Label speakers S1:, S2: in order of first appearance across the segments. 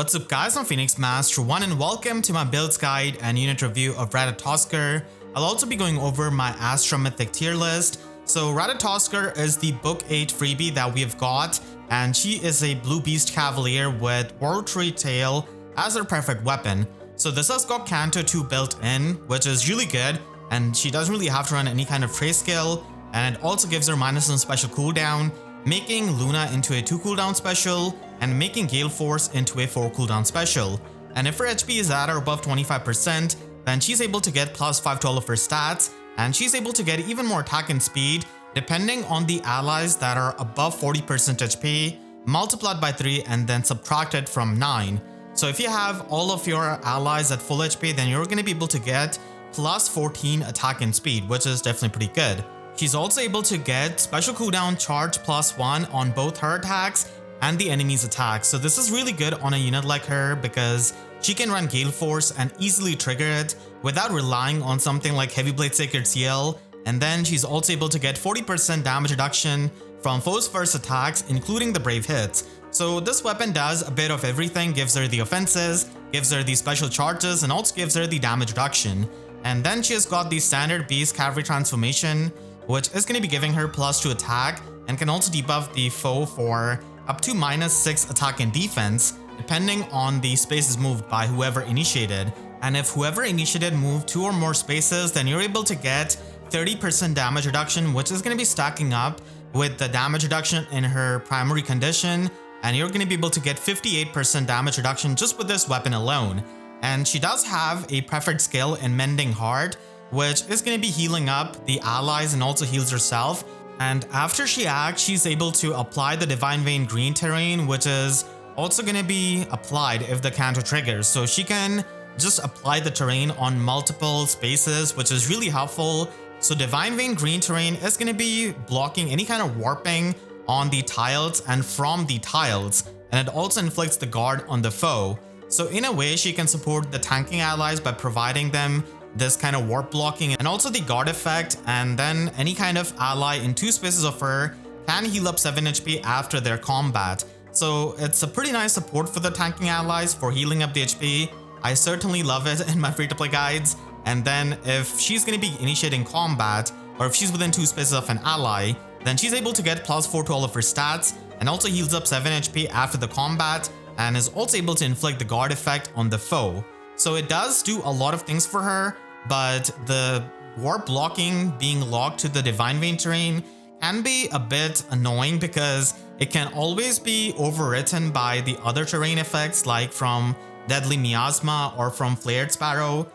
S1: What's up guys, I'm Phoenix Master 1 and welcome to my builds guide and unit review of Ratatoskr. I'll also be going over my Astra Mythic tier list. So Ratatoskr is the Book 8 freebie that we've got, and she is a blue beast cavalier with rotary tail as her perfect weapon. So this has got Canto 2 built in, which is really good, and she doesn't really have to run any kind of trace skill, and it also gives her -1 special cooldown, making Luna into a 2 cooldown special, and making Gale Force into a 4 cooldown special. And if her HP is at or above 25%, then she's able to get +5 to all of her stats, and she's able to get even more attack and speed depending on the allies that are above 40% HP, multiplied by 3 and then subtracted from 9. So if you have all of your allies at full HP, then you're going to be able to get +14 attack and speed, which is definitely pretty good. She's also able to get special cooldown charge +1 on both her attacks and the enemy's attacks. So this is really good on a unit like her because she can run Gale Force and easily trigger it without relying on something like Heavy Blade Sacred Seal. And then she's also able to get 40% damage reduction from foes' first attacks, including the brave hits. So this weapon does a bit of everything, gives her the offenses, gives her the special charges, and also gives her the damage reduction. And then she has got the standard beast cavalry transformation, which is going to be giving her +2 attack and can also debuff the foe for up to -6 attack and defense, depending on the spaces moved by whoever initiated. And if whoever initiated moved 2 or more spaces, then you're able to get 30% damage reduction, which is going to be stacking up with the damage reduction in her primary condition, and you're going to be able to get 58% damage reduction just with this weapon alone. And she does have a preferred skill in Mending Heart, which is going to be healing up the allies and also heals herself. And after she acts, she's able to apply the Divine Vein green terrain, which is also going to be applied if the Canto triggers. So she can just apply the terrain on multiple spaces, which is really helpful. So Divine Vein green terrain is going to be blocking any kind of warping on the tiles and from the tiles, and it also inflicts the guard on the foe. So in a way, she can support the tanking allies by providing them this kind of warp blocking and also the guard effect, and then any kind of ally in 2 spaces of her can heal up 7 HP after their combat. So it's a pretty nice support for the tanking allies for healing up the HP. I certainly love it in my free-to-play guides. And then if she's going to be initiating combat, or if she's within 2 spaces of an ally, then she's able to get +4 to all of her stats and also heals up 7 HP after the combat, and is also able to inflict the guard effect on the foe. So it does do a lot of things for her, but the warp blocking being locked to the Divine Vein terrain can be a bit annoying because it can always be overwritten by the other terrain effects like from Deadly Miasma or from Flared Sparrow,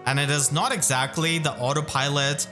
S1: and it is not exactly the autopilot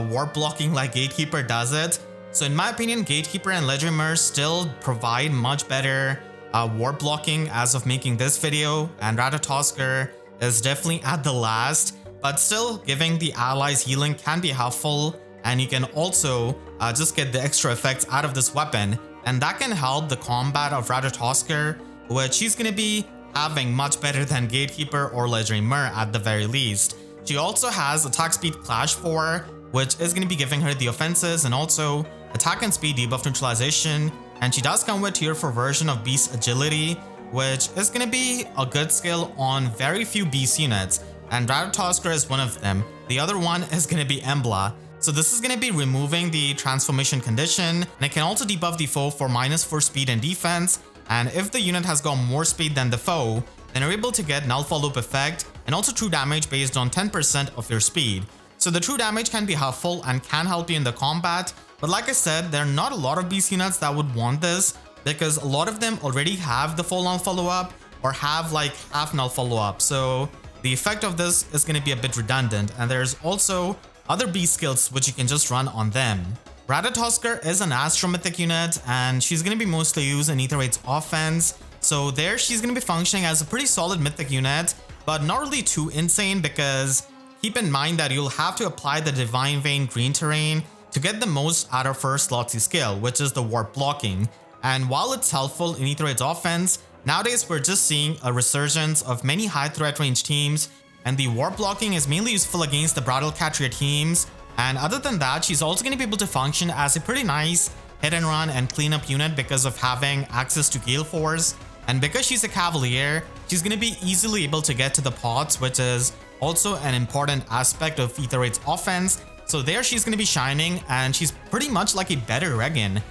S1: warp blocking like Gatekeeper does it. So in my opinion, Gatekeeper and Legendary Mirror still provide much better warp blocking as of making this video, and Ratatoskr is definitely at the last, but still giving the allies healing can be helpful, and you can also just get the extra effects out of this weapon, and that can help the combat of Ratatoskr, which she's going to be having much better than Gatekeeper or Legendary Mirror at the very least. She also has attack speed Clash 4, which is going to be giving her the offenses and also attack and speed debuff neutralization, and she does come with tier 4 version of Beast Agility, which is going to be a good skill on very few beast units, and Ratatoskr is one of them. The other one is going to be Embla. So this is going to be removing the transformation condition, and it can also debuff the foe for -4 speed and defense, and if the unit has got more speed than the foe, then you're able to get null follow-up effect and also true damage based on 10% of your speed. So the true damage can be helpful and can help you in the combat, but like I said, there are not a lot of beast units that would want this because a lot of them already have the full null follow-up or have like half null follow-up. So the effect of this is going to be a bit redundant, and there's also other beast skills which you can just run on them. Ratatoskr is an Astra Mythic unit, and she's going to be mostly used in Aether Raid's offense. So there she's going to be functioning as a pretty solid Mythic unit, but not really too insane because keep in mind that you'll have to apply the Divine Vein green terrain to get the most out of her slotsy skill, which is the warp blocking. And while it's helpful in Aether Raid's offense, nowadays we're just seeing a resurgence of many high threat range teams, and the warp blocking is mainly useful against the Brattle Catcher teams. And other than that, she's also going to be able to function as a pretty nice hit and run and cleanup unit because of having access to Gale Force. And because she's a cavalier, she's going to be easily able to get to the pots, which is also an important aspect of Aether Raid's offense. So there she's going to be shining, and she's pretty much like a better Regan,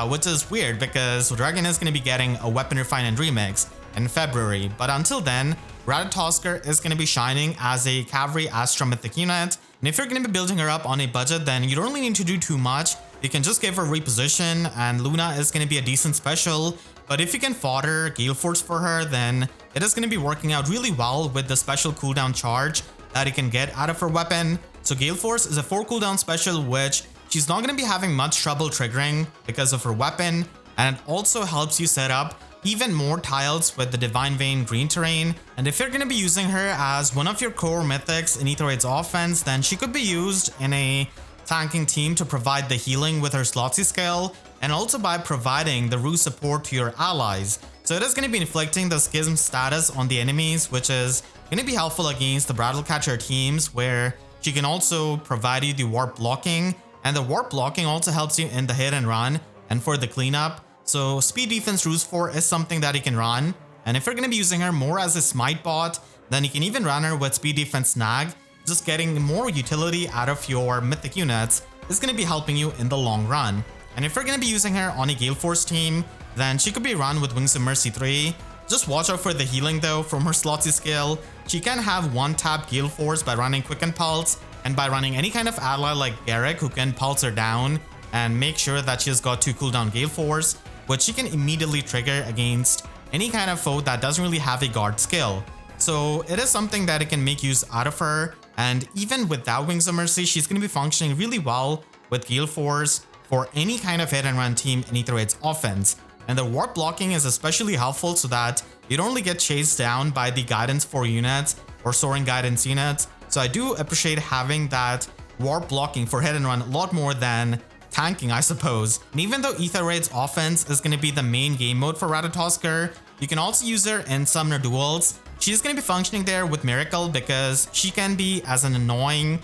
S1: which is weird because Regan is going to be getting a Weapon Refine and Remix in February. But until then, Ratatoskr is going to be shining as a Cavalry Astra Mythic unit. And if you're going to be building her up on a budget, then you don't really need to do too much. You can just give her reposition, and Luna is going to be a decent special. But if you can fodder Gale Force for her, then it is going to be working out really well with the special cooldown charge that you can get out of her weapon. So Gale Force is a 4 cooldown special, which she's not going to be having much trouble triggering because of her weapon. And it also helps you set up even more tiles with the Divine Vein green terrain. And if you're going to be using her as one of your core mythics in Aether Raid's offense, then she could be used in a tanking team to provide the healing with her Slotsy skill, and also by providing the ruse support to your allies. So it is going to be inflicting the Schism status on the enemies, which is going to be helpful against the Battlecatcher teams, where she can also provide you the warp blocking, and the warp blocking also helps you in the hit and run and for the cleanup. So speed defense ruse 4 is something that you can run, and if you're going to be using her more as a smite bot, then you can even run her with speed defense snag. Just getting more utility out of your mythic units is going to be helping you in the long run. And if you're going to be using her on a Gale Force team, then she could be run with Wings of Mercy 3. Just watch out for the healing though from her Slotsy skill. She can have 1-tap Gale Force by running Quicken Pulse, and by running any kind of ally like Garrick who can pulse her down and make sure that she's got 2 cooldown Gale Force, which she can immediately trigger against any kind of foe that doesn't really have a guard skill. So it is something that it can make use out of her, and even without Wings of Mercy, she's going to be functioning really well with Gale Force for any kind of hit and run team in Aether Raid's offense. And the warp blocking is especially helpful so that you don't only get chased down by the Guidance 4 units or Soaring Guidance units. So I do appreciate having that warp blocking for hit and run a lot more than tanking, I suppose. And even though Aether Raid's offense is going to be the main game mode for Ratatoskr, you can also use her in Summoner duels. She's going to be functioning there with Miracle because she can be as an annoying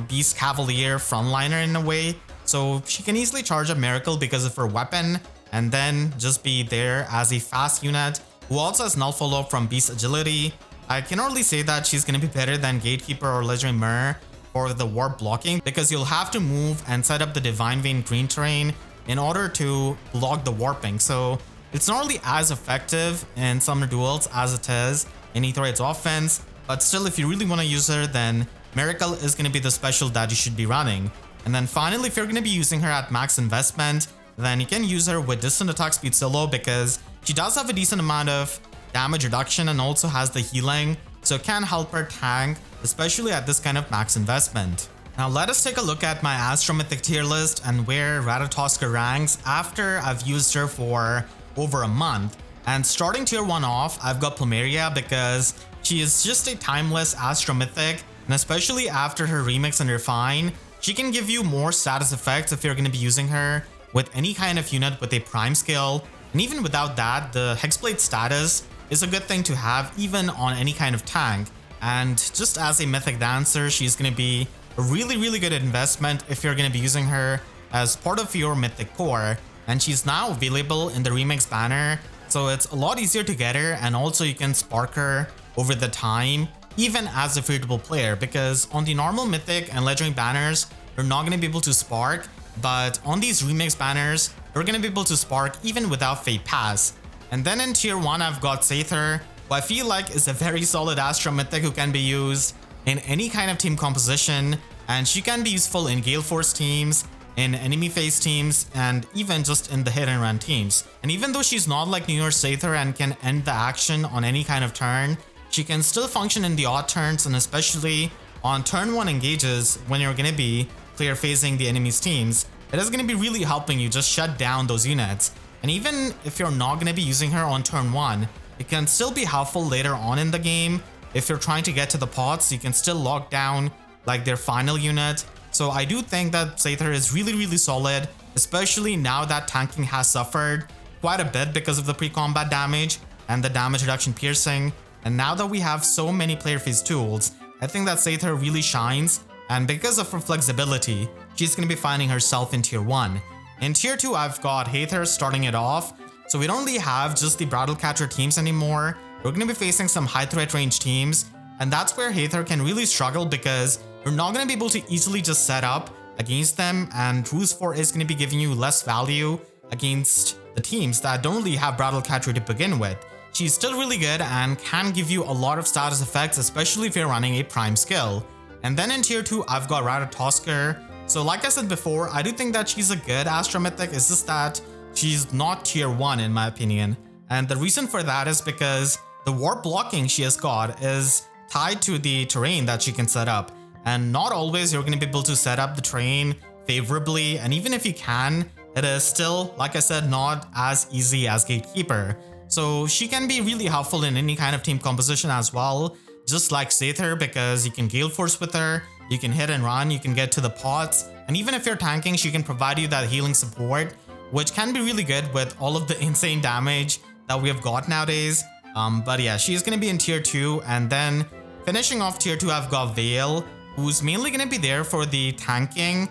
S1: Beast Cavalier frontliner in a way. So she can easily charge up Miracle because of her weapon, and then just be there as a fast unit who also has null follow from Beast Agility. I can only say that she's going to be better than Gatekeeper or Legendary Mirror for the warp blocking, because you'll have to move and set up the Divine Vein green terrain in order to block the warping. So it's not really as effective in Summoner duels as it is in Aether Raid's offense, but still, if you really want to use her, then Miracle is going to be the special that you should be running. And then finally, if you're going to be using her at max investment, then you can use her with distant attack speed solo, because she does have a decent amount of damage reduction and also has the healing, so it can help her tank, especially at this kind of max investment. Now let us take a look at my Astra Mythic tier list and where Ratatoskr ranks after I've used her for over a month. And starting tier 1 off, I've got Plumeria because she is just a timeless Astra Mythic, and especially after her remix and refine, she can give you more status effects if you're going to be using her with any kind of unit with a prime skill. And even without that, the Hexblade status is a good thing to have even on any kind of tank. And just as a Mythic Dancer, she's going to be a really good investment if you're going to be using her as part of your Mythic core. And she's now available in the remix banner, so it's a lot easier to get her, and also you can spark her over the time even as a free-to-play player, because on the normal Mythic and Legendary banners you're not going to be able to spark, but on these remix banners you're going to be able to spark even without Fate Pass. And then in tier 1 I've got Sather, who I feel like is a very solid Astra Mythic who can be used in any kind of team composition, and she can be useful in Gale Force teams, in enemy phase teams, and even just in the hit and run teams. And even though she's not like New Year's Sather and can end the action on any kind of turn, she can still function in the odd turns, and especially on turn 1 engages when you're going to be clear phasing the enemy's teams. It is going to be really helping you just shut down those units. And even if you're not going to be using her on turn 1, it can still be helpful later on in the game. If you're trying to get to the pots, you can still lock down like their final unit. So I do think that Sather is really solid, especially now that tanking has suffered quite a bit because of the pre-combat damage and the damage reduction piercing. And now that we have so many player phase tools, I think that Sather really shines, and because of her flexibility, she's going to be finding herself in tier 1. In tier 2, I've got Haether starting it off, so we don't really have just the Battlecatcher teams anymore. you're going to be facing some high threat range teams, and that's where Aether can really struggle because you're not going to be able to easily just set up against them, and Ruse 4 is going to be giving you less value against the teams that don't really have Brattle Catcher to begin with. She's still really good and can give you a lot of status effects, especially if you're running a prime skill. And then in tier 2, I've got Ratatoskr. So like I said before, I do think that she's a good Astra Mythic, it's just that she's not tier 1 in my opinion. And the reason for that is because the warp blocking she has got is tied to the terrain that she can set up. And not always you're going to be able to set up the terrain favorably, and even if you can, it is still, like I said, not as easy as Gatekeeper. So she can be really helpful in any kind of team composition as well, just like Aether, because you can Gale Force with her, you can hit and run, you can get to the pots, and even if you're tanking, she can provide you that healing support, which can be really good with all of the insane damage that we have got nowadays. But yeah, she's going to be in tier 2, and then finishing off tier 2, I've got Vale, who's mainly going to be there for the tanking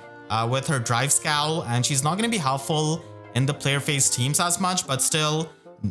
S1: with her Drive Scowl, and she's not going to be helpful in the player phase teams as much, but still,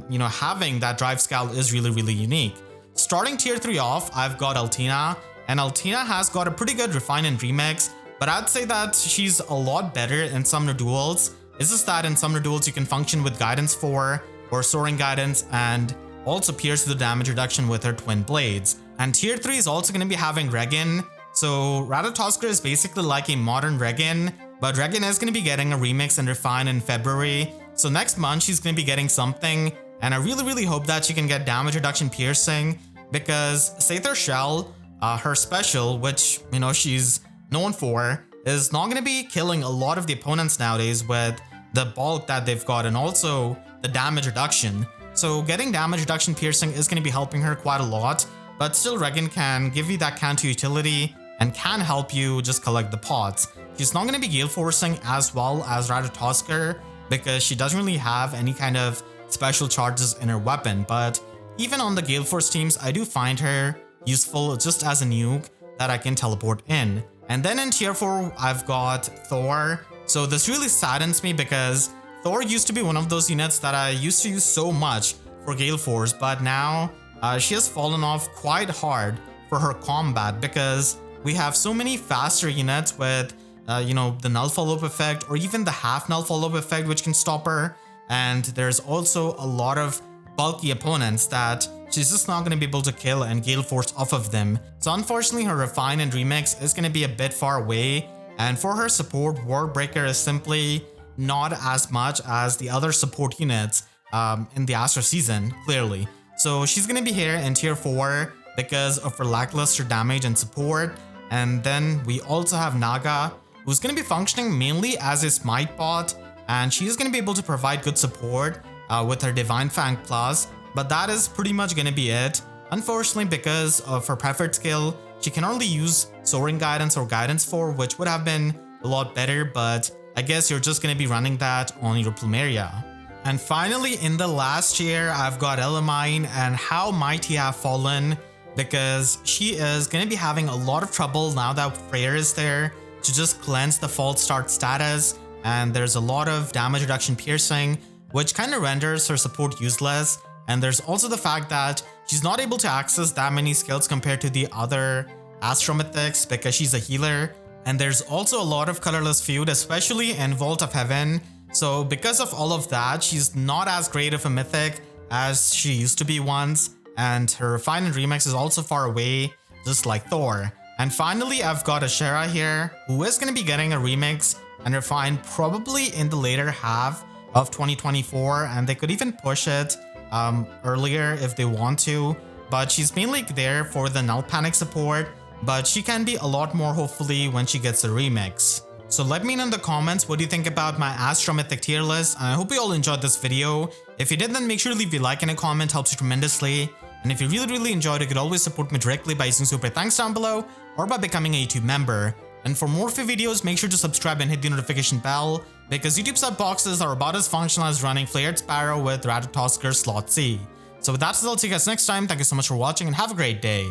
S1: you know, having that Drive Scowl is really unique. Starting tier 3 off, I've got Altina, and Altina has got a pretty good refine and remix, but I'd say that she's a lot better in Summoner Duels. It's just that in Summoner Duels you can function with Guidance 4 or Soaring Guidance, and also pierce the damage reduction with her Twin Blades. And tier 3 is also going to be having Regin. So Ratatoskr is basically like a modern Regin, but Regin is going to be getting a remix and refine in February. So next month she's going to be getting something, and I really hope that she can get damage reduction piercing, because Aether Shell, her special, which, you know, she's known for, is not going to be killing a lot of the opponents nowadays with the bulk that they've got and also the damage reduction. So getting damage reduction piercing is going to be helping her quite a lot, but still Regin can give you that counter utility and can help you just collect the pots. She's not going to be Gale Forcing as well as Ratatoskr because she doesn't really have any kind of special charges in her weapon, but even on the Gale Force teams, I do find her useful just as a nuke that I can teleport in. And then in tier 4, I've got Thor. So this really saddens me because Thor used to be one of those units that I used to use so much for Gale Force, but now she has fallen off quite hard for her combat because we have so many faster units with, you know, the null follow-up effect or even the half null follow-up effect, which can stop her. And there's also a lot of bulky opponents that she's just not going to be able to kill and Gale Force off of them. So unfortunately, her refine and remix is going to be a bit far away. And for her support, Warbreaker is simply not as much as the other support units in the Astra season, clearly. So she's going to be here in tier 4 because of her lackluster damage and support. And then we also have Naga, who's going to be functioning mainly as a smite bot, and she's going to be able to provide good support with her Divine Fang Plus, but that is pretty much going to be it. Unfortunately, because of her preferred skill, she can only use Soaring Guidance or Guidance 4, which would have been a lot better, but I guess you're just going to be running that on your Plumeria. And finally, in the last tier, I've got Elamine, and how might he have fallen, because she is going to be having a lot of trouble now that Freyr is there to just cleanse the false start status, and there's a lot of damage reduction piercing, which kind of renders her support useless. And there's also the fact that she's not able to access that many skills compared to the other Astra Mythics because she's a healer. And there's also a lot of colorless feud, especially in Vault of Heaven. So because of all of that, she's not as great of a mythic as she used to be once. And her refine and remix is also far away, just like Thor. And finally, I've got Ashera here, who is going to be getting a remix and refine probably in the later half of 2024, and they could even push it earlier if they want to, but she's mainly there for the Null Panic support, but she can be a lot more hopefully when she gets a remix. So let me know in the comments what do you think about my Astra Mythic tier list, and I hope you all enjoyed this video. If you did, then make sure to leave a like and a comment, helps you tremendously. And if you really enjoyed it, you could always support me directly by using super thanks down below or by becoming a YouTube member. And for more free videos, make sure to subscribe and hit the notification bell, because YouTube sub boxes are about as functional as running Flared Sparrow with Ratatoskr Slot C. So with that, I'll see you guys next time. Thank you so much for watching and have a great day.